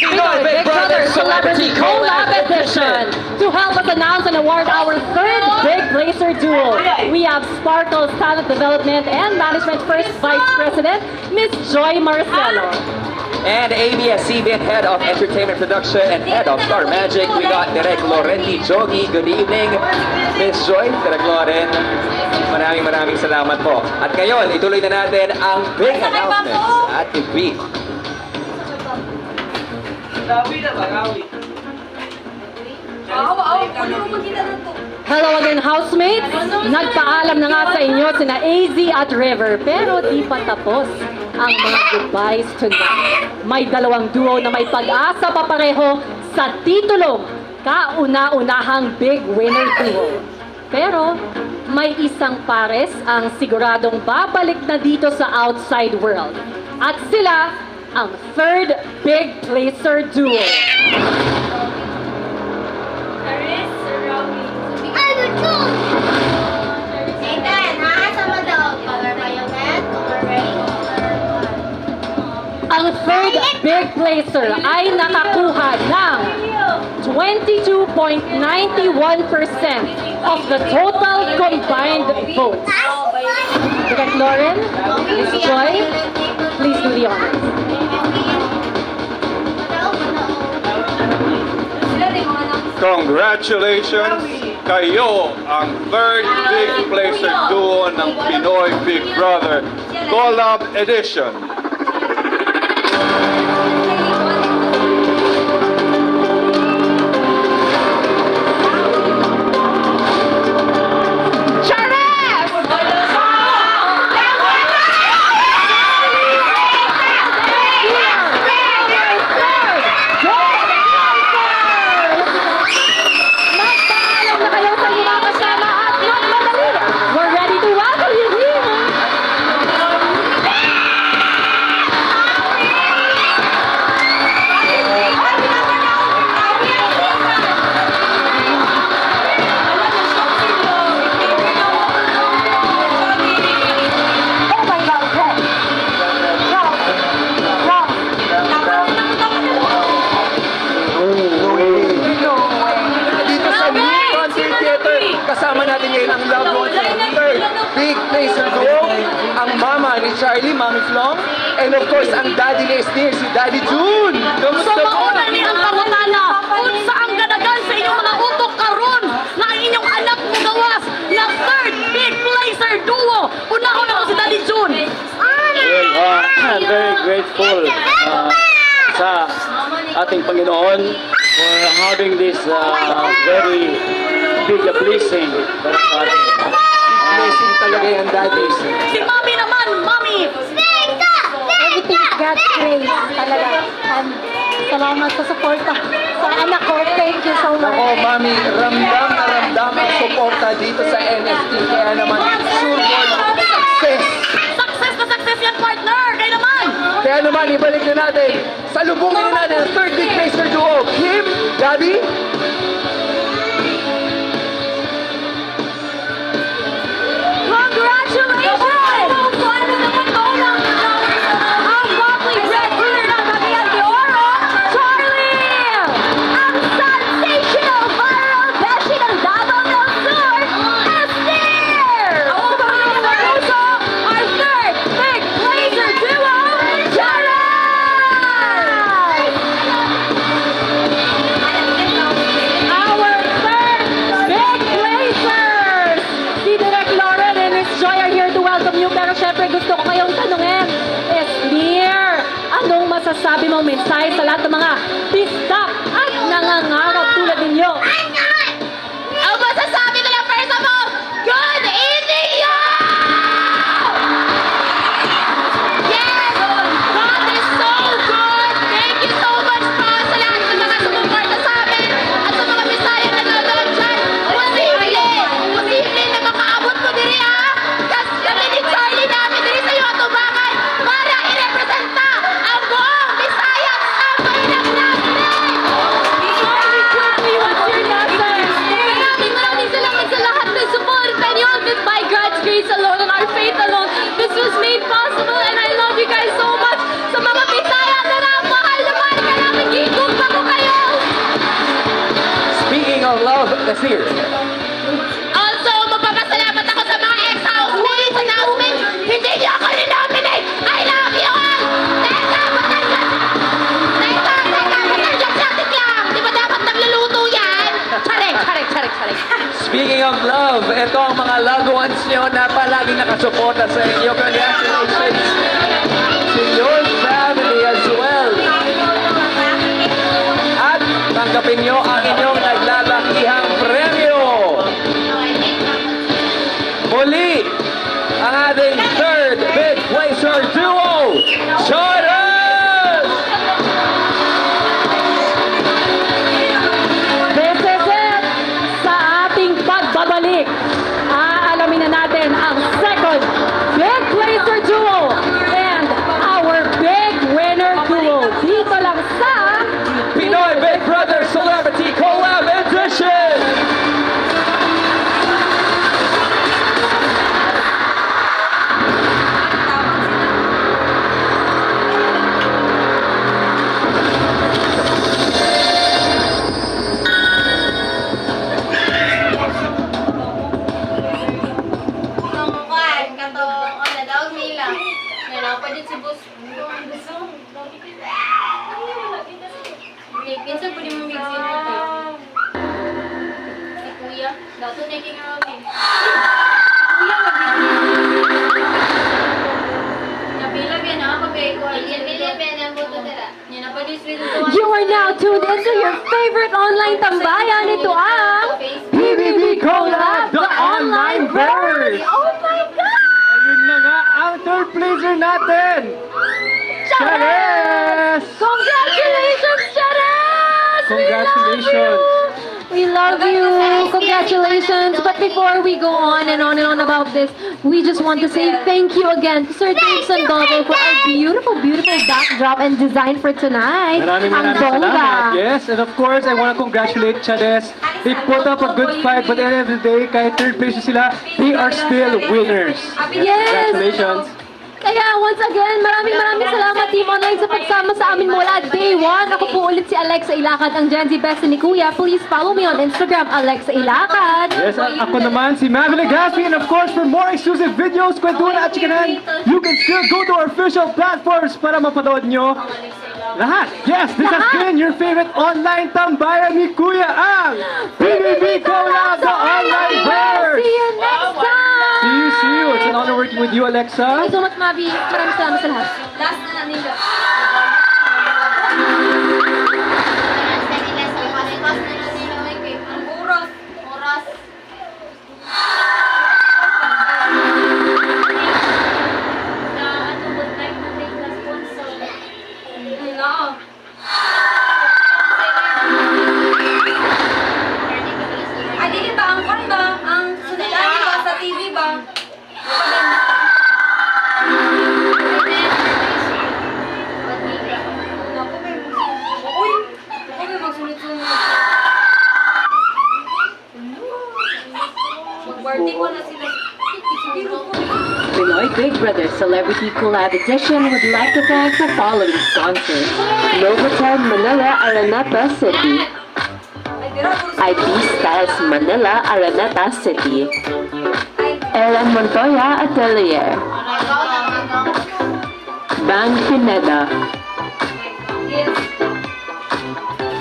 Pinoy Big Brother Celebrity Collab Edition. To help us announce and award our third Big Blazer duo, we have Sparkle's Talent Development and Management First Vice President, Miss Joy Marcelo. And ABS-CBN Head of Entertainment Production and Head of Star Magic, we got Direk Lorenti Jogi. Good evening, Miss Joy, Direk Loren. Maraming salamat po. At ngayon, ituloy na natin ang big announcements at TV. Hello again, housemates! Nagpaalam na nga sa inyo sina AZ at River, pero di pa tapos ang mga goodbyes tonight. May dalawang duo na may pag-asa pa pareho sa titulong kauna-unahang Big Winner Duo. Pero may isang pares ang siguradong babalik na dito sa outside world. At sila ang third Big Blazer Duo. Ang third Big Blazer ay nakakuha ng 22.91% of the total combined votes. Direct Lauren, Miss Joy, please do the honors. Congratulations! Kayo ang third Big Blazer duo ng Pinoy Big Brother Collab Edition. Kasama natin ngayon ang loved ones ng third Big Blazer duo, ang mama ni Charlie, Mami Flong, and of course, ang daddy ni Esnir, si Daddy June. Kamusta So po? mauna ni ang pangutana kung saan gadagan sa inyong mga utok karon na ang inyong anak mo gawas na third Big Blazer Duo. Unahon ako si Daddy June. I'm very grateful sa ating Panginoon for having this very big blessing para sa atin. Blessing talaga yung daddies. Si Mami naman, Mami! Everything is God's grace talaga. And salamat sa suporta sa anak ko. Thank you so much. Ako, Mami, ramdam na ramdam ang suporta dito sa NFT. Kaya naman, sure success. Success na success yan, partner! Kaya naman! Kaya naman, ibalik na natin. Salubungin na natin ang third Big Blazer duo. Kim, Gabby, masasabi mong mensahe sa lahat ng mga bisdak at nangangarap tulad ninyo? Ang masasabi ko lang first of all, good evening you! Yes! God is so good! Thank you so much po sa lahat ng mga sumuporta sa amin at sa mga bisaya na nanonood dyan. Posible na makaabot mo diri kasi kami ni Charlie namin diri sa iyo atubangan para i-representa ang buong Bisaya sa Bayan natin! What's your last Nasir. Also, magpapasalamat ako sa mga ex-housemates and housemates. Hindi niyo ako ninominate. I love you all. Teka, batalyon lang. Di ba dapat nagluluto yan? Charik. Speaking of love, ito ang mga loved ones nyo na palaging nakasuporta sa inyo. Congratulations to your family as well. At tanggapin nyo ang inyong naglalakihang premyo. Muli, ang ating third big placer duo, Charles! This is it! Sa ating pagbabalik, aalamin na natin ang second Big Placer Duo and our big winner duo. Dito lang sa Pinoy Big Brother Celebrity Collab Edition! Pinsan po di mo mixin ito. Si Kuya, dato na yung kinaroon eh. Kuya, nabilab yan ha, pag-ay ko. Nabilab yan, ang buto nila. Yan na pa diswin ito. You are now tuned into your favorite online tambayan. Ito ang PBB Collab, the online verse! Oh my God! Ayun na nga, ang third placer natin! Charis! Congratulations, Charis! Congratulations! We love you. Congratulations. But before we go on and on and on about this, we just want to say thank you again to Sir Dave Sandoval for our beautiful, beautiful backdrop and design for tonight. Maraming Ang salamat. bongga. Yes, and of course, I want to congratulate Chades. They put up a good fight, but at the end of the day, kahit third place sila, they are still winners. Yes. Congratulations. Kaya once again, maraming salamat Team Online sa pagsama sa amin mula day 1. Ako po ulit si Alexa Ilacad, ang Gen Z Best ni Kuya. Please follow me on Instagram, Alexa Ilacad. Yes, at ako naman si Mavi Legaspi, and of course, for more exclusive videos, kwentuhan at chikanan, you can still go to our official platforms para mapanood nyo lahat. Yes, this has been your favorite online tambayan ni Kuya, ang PBB Collab, the online verse! See you next time! See you! It's an honor working with you, Alexa. Thank you so much, Mavi. Maraming salamat sa lahat. Last na nila. Ang oras. Ay, dili ba ang kon ba? Ang sunulan ba sa TV ba? Uy, magsunod-sunod. Mag-birthday ko na sila. Pinoy Big Brother Celebrity Collab Edition would like to thank the following sponsors: Novotel Manila Araneta City, IP Styles Manila Araneta City, Ellen Montoya Atelier, Bang Pineda,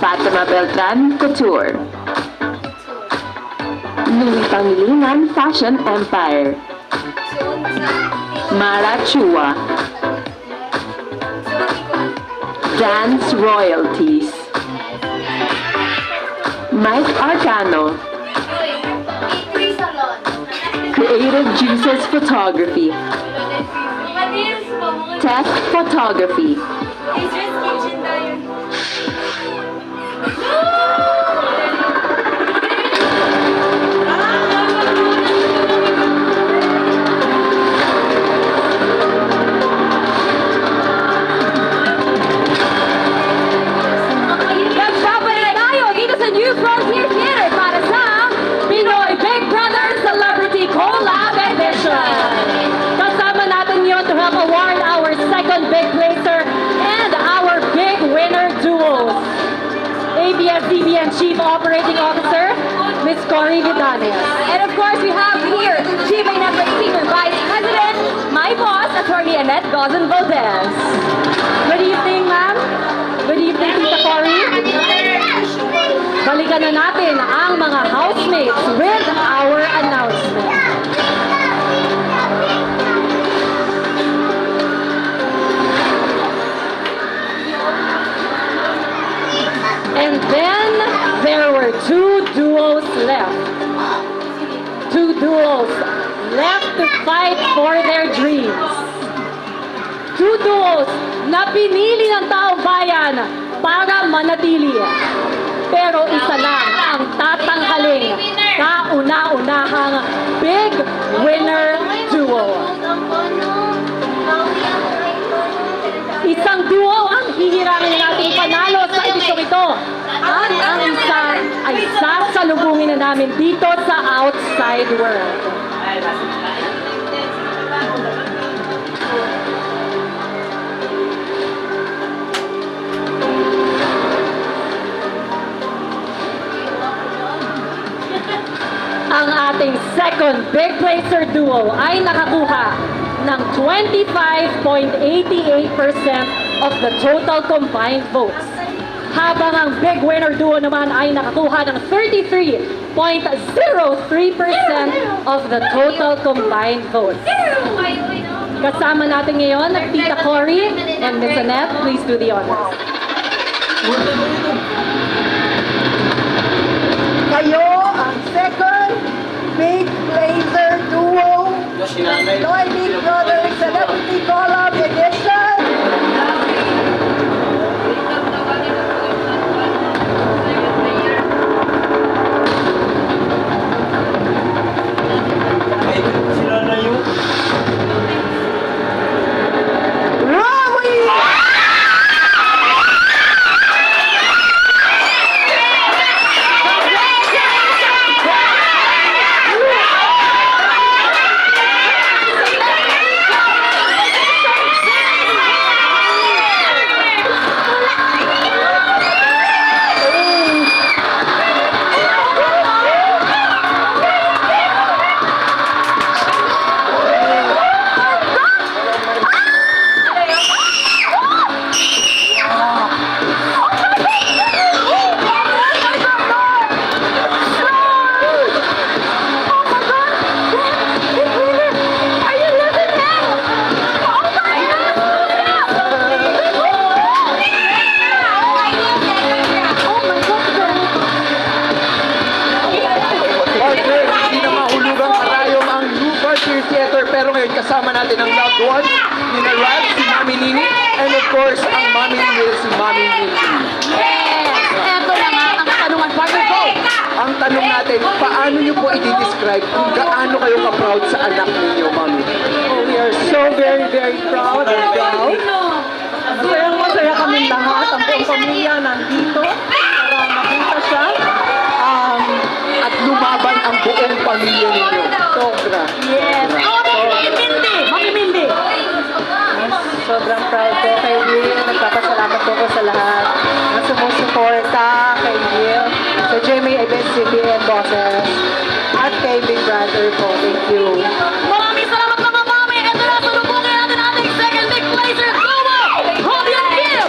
Fatima Beltran Couture, Louis Pangilinan Fashion Empire, Mara Chua, Dance Royalties, Mike Arcano, Creative Juices Photography, Tech Photography, Nagbabalik tayo dito sa New Frontier Theater para sa Pinoy Big Brother Celebrity Collab Edition. Kasama natin yun to help award our second big placer and our big winner duos. ABS-CBN Chief Operating Officer, Miss Cory Vidanes. And of course, we have here GMA Network Senior Vice President, my boss, Attorney Annette Gozan Valdez. Good evening, ma'am. Good evening, Tita Cory. Balikan na natin ang mga housemates with our announcement. And then there were two duos left. Two duos left to fight for their dreams. Two duos na pinili ng taong bayan para manatili. Pero isa lang ang tatanghaling kauna-unahang big winner duo. Isang duo ang hihirangin nating panalo sa edisyong ito. At ang isa ay sasalubungin na namin dito sa outside world. Ang ating second big placer duo ay nakakuha ng 25.88% of the total combined votes. Habang ang big winner duo naman ay nakakuha ng 33.03% of the total combined votes. Kasama natin ngayon ang Tita Cory and Miss Annette. Please do the honors. Kayo ang second big blazer duo ng Pinoy Big Brother Celebrity Collab Edition. Pero ngayon kasama natin ang loved ones ni Rad, si Mami Nini, and of course, ang Mami Nini, si Mami Nini. Yes! Eto na nga ang katanungan, partner ko! Ang tanong natin, paano nyo po i-describe kung gaano kayo ka-proud sa anak ninyo, Mami? We are so very, very proud and proud. Masaya kami lahat. Ang buong pamilya nandito para makita siya. At lumaban ang buong pamilya ninyo. Sobra. Yes. Mami Mindy! Sobrang proud ko kay Will. Nagpapasalamat po ko sa lahat na sumusuporta kay Will, sa Jamie ABS-CBN bosses, at kay Big Brother po. Thank you. Maraming salamat mga mami! Ito na, salubungin natin ating second big placer duo! Holly and Kim!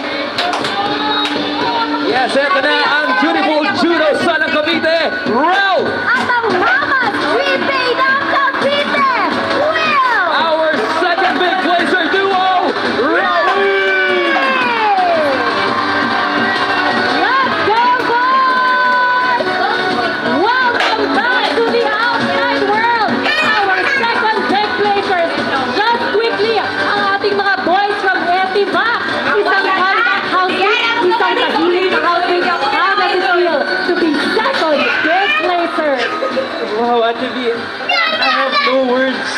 Yes, eto na ang beautiful judo son ng Cavite, Ralph! At ang Ramas, Tripe ng Cavite, Will! Our second big placer duo, Ralph! Let's go, boys! Welcome back to the outside world! Our second big placers. Just quickly, ang ating mga boys from Etiba. Isang contact housemate, isang tahimik na housemate. How does it feel to be second big placer? Wow, Ate B, I have no words.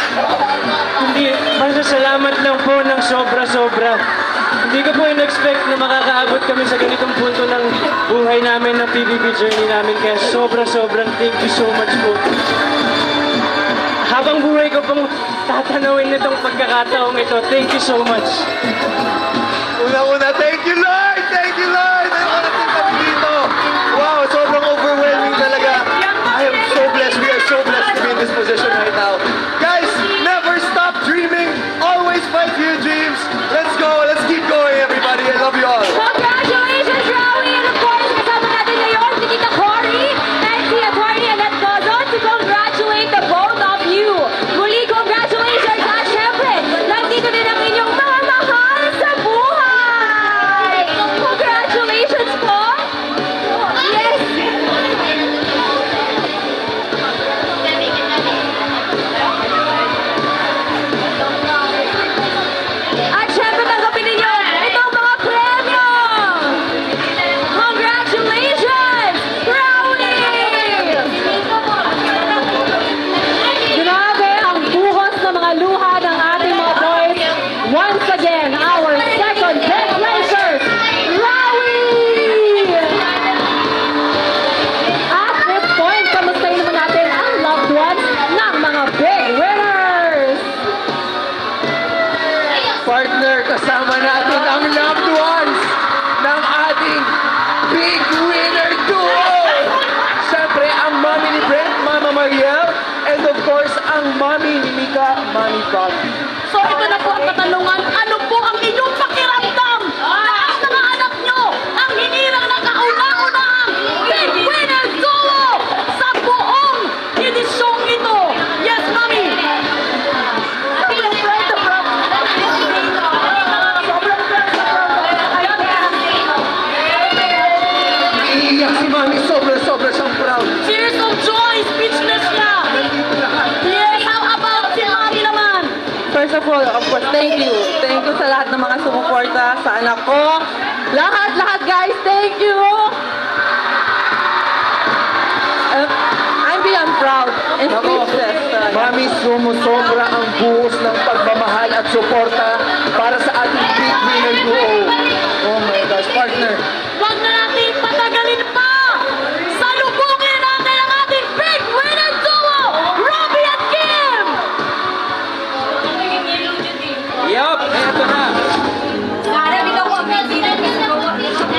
Hindi, masasalamat lang po ng sobra-sobra. Hindi ko po in-expect na makakaabot kami sa ganitong punto ng buhay namin, ng PBB journey namin. Kaya sobra-sobrang thank you so much po. Habang buhay ko pong tatanawin nitong pagkakataong ito, thank you so much. Una-una, thank you, Lord! Thank you, Lord! Ay, wala kami dito! Wow, sobrang overwhelming talaga. I am of course, thank you. Thank you sa lahat ng mga sumuporta sa anak ko. Lahat, guys, thank you. I'm beyond proud and speechless. Mami, sumusobra ang buhos ng pagmamahal at suporta para sa ating big winner duo. Oh my gosh, partner. Huwag na natin patagalin pa! Salubungin natin ang ating big winner duo, Robbie at Kim! Yup, eto na.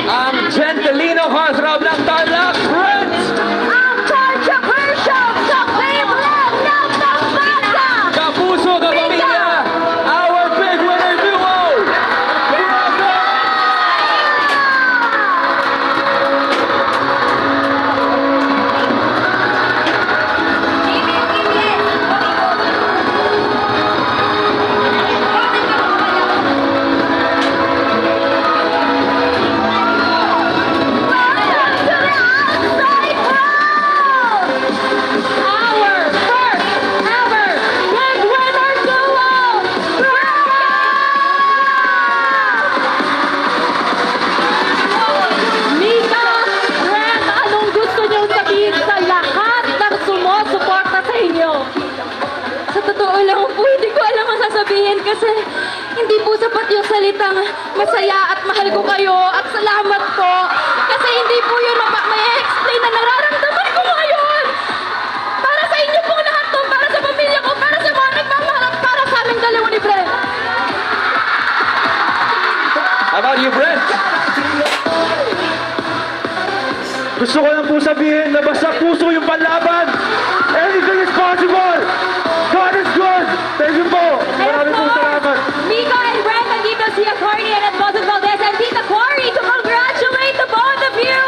Ang Gentilino Heartthrob ng Tarlac, Friends! Ang controversial sa Cleveland ng Pampanga! Kapuso, kapamilya, our big winner duo! Our first ever big winner duo! Mika, Ren, anong gusto niyong sabihin sa lahat ng sumusuporta sa inyo? Sa totoo lang po, hindi ko alam ang sasabihin kasi hindi po sapat yung salitang masaya at mahal ko kayo at salamat po. Kasi hindi po yun may explain na nararamdaman ko ngayon. Para sa inyo po lahat to, para sa pamilya ko, para sa mga nagmamahal at para sa aming dalawa ni Brent. How about you, Brent? Gusto ko lang po sabihin na basta puso yung panlaban. Anything is possible. God is good. Thank you po. Maraming po salamat. Mika and Brent, nandito si Atty. and Moses Valdez and Tita Cory to congratulate the both of you!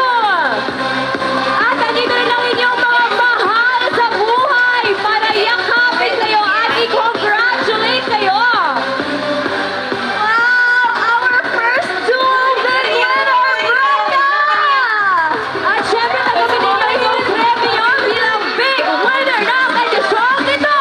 At nandito rin ang inyong mga mahal sa buhay para yakapin kayo at i-congratulate kayo! Wow! Our first duo big winner, Brenda! At syempre, nagamitin nyo itong premyo bilang big winner ng edisyong ito!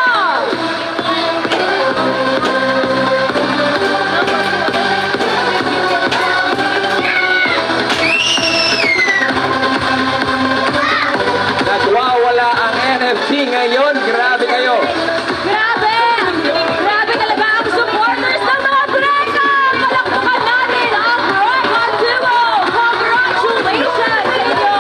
Nagwawala ang NFT ngayon. Grabe kayo. Grabe! Grabe talaga ang supporters ng mga Greca! Palakpakan natin ang Greca Duo! Congratulations sa inyo!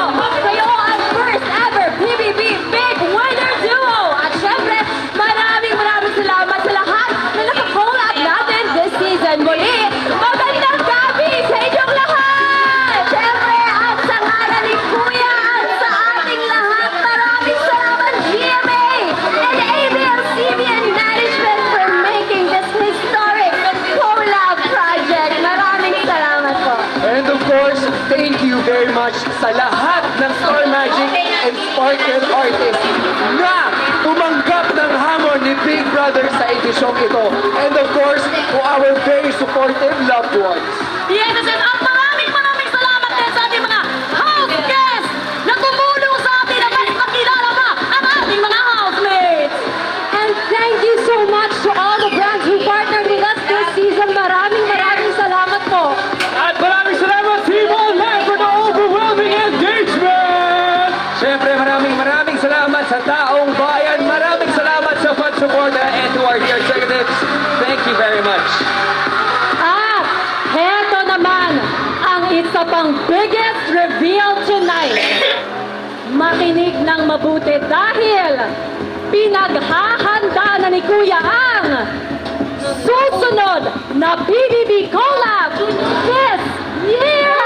Kayo ang first ever PBB Big Winner Duo! At syempre, maraming salamat sa lahat na nakakolab natin this season. Muli, magandang gabi sa inyong lahat! Siyempre, at sa ngalan ni Kuya at sa ating lahat, maraming salamat GMA and ABS-CBN Management for making this historic collab project. Maraming salamat po. And of course, thank you very much sa lahat ng Star Magic and Sparkle artists na tumanggap ng hamon ni Big Brother sa edisyong ito. And of course, to our very supportive loved ones. Yes, and at maraming salamat din sa ating mga house guests na tumulong sa atin na mas makilala pa ang ating mga housemates. And thank you so much to all the brands who partnered with us this season. Maraming salamat po. At maraming salamat, Team Online, for the overwhelming engagement. Siyempre, maraming salamat sa taong bayan. Maraming salamat sa pag-suporta and to our dear executives. Thank you very much. At heto naman ang isa pang biggest reveal tonight. Makinig ng mabuti dahil pinaghahanda na ni Kuya ang susunod na BBB collab this year!